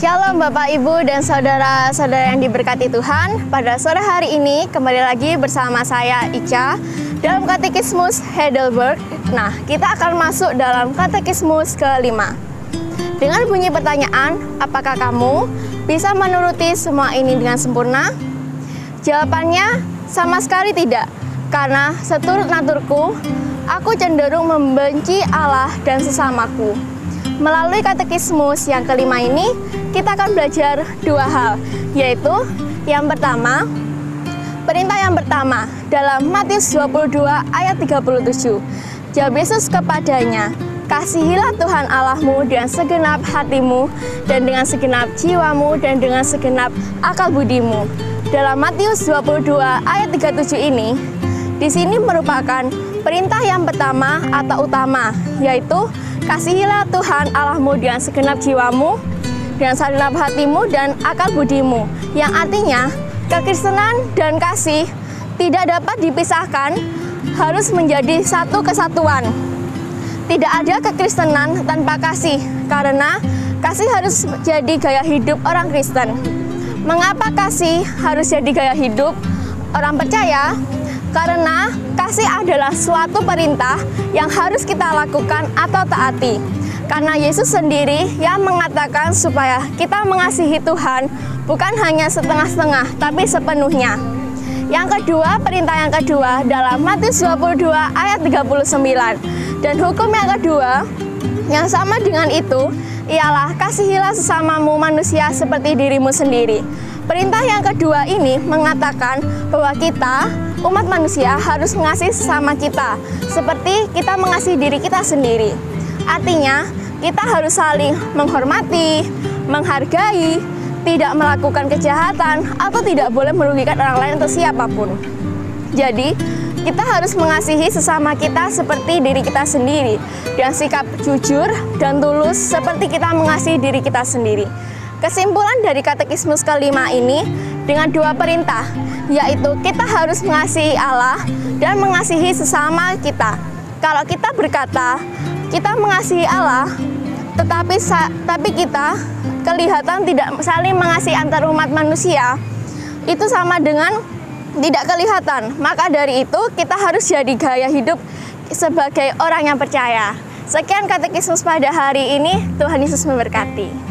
Shalom Bapak, Ibu, dan saudara-saudara yang diberkati Tuhan. Pada sore hari ini kembali lagi bersama saya Ica dalam Katekismus Heidelberg. Nah, kita akan masuk dalam Katekismus ke-5 dengan bunyi pertanyaan, apakah kamu bisa menuruti semua ini dengan sempurna? Jawabannya sama sekali tidak, karena seturut naturku, aku cenderung membenci Allah dan sesamaku. Melalui katekismus yang kelima ini, kita akan belajar dua hal, yaitu yang pertama, perintah yang pertama dalam Matius 22 ayat 37. Jawab Yesus kepadanya, kasihilah Tuhan Allahmu dengan segenap hatimu dan dengan segenap jiwamu dan dengan segenap akal budimu. Dalam Matius 22 ayat 37 ini, di sini merupakan perintah yang pertama atau utama, yaitu kasihilah Tuhan Allahmu dengan segenap jiwamu, dengan segenap hatimu dan akal budimu. Yang artinya, kekristenan dan kasih tidak dapat dipisahkan, harus menjadi satu kesatuan. Tidak ada kekristenan tanpa kasih, karena kasih harus jadi gaya hidup orang Kristen. Mengapa kasih harus jadi gaya hidup orang percaya? Karena kasih adalah suatu perintah yang harus kita lakukan atau taati. Karena Yesus sendiri yang mengatakan supaya kita mengasihi Tuhan bukan hanya setengah-setengah, tapi sepenuhnya. Yang kedua, perintah yang kedua dalam Matius 22 ayat 39. Dan hukum yang kedua yang sama dengan itu ialah kasihilah sesamamu manusia seperti dirimu sendiri. Perintah yang kedua ini mengatakan bahwa kita, umat manusia, harus mengasihi sesama kita seperti kita mengasihi diri kita sendiri. Artinya, kita harus saling menghormati, menghargai, tidak melakukan kejahatan, atau tidak boleh merugikan orang lain atau siapapun. Jadi, kita harus mengasihi sesama kita seperti diri kita sendiri, dengan sikap jujur dan tulus seperti kita mengasihi diri kita sendiri. Kesimpulan dari katekismus kelima ini dengan dua perintah, yaitu kita harus mengasihi Allah dan mengasihi sesama kita. Kalau kita berkata kita mengasihi Allah, tapi kita kelihatan tidak saling mengasihi antar umat manusia, itu sama dengan tidak kelihatan. Maka dari itu kita harus jadi gaya hidup sebagai orang yang percaya. Sekian katekismus pada hari ini. Tuhan Yesus memberkati.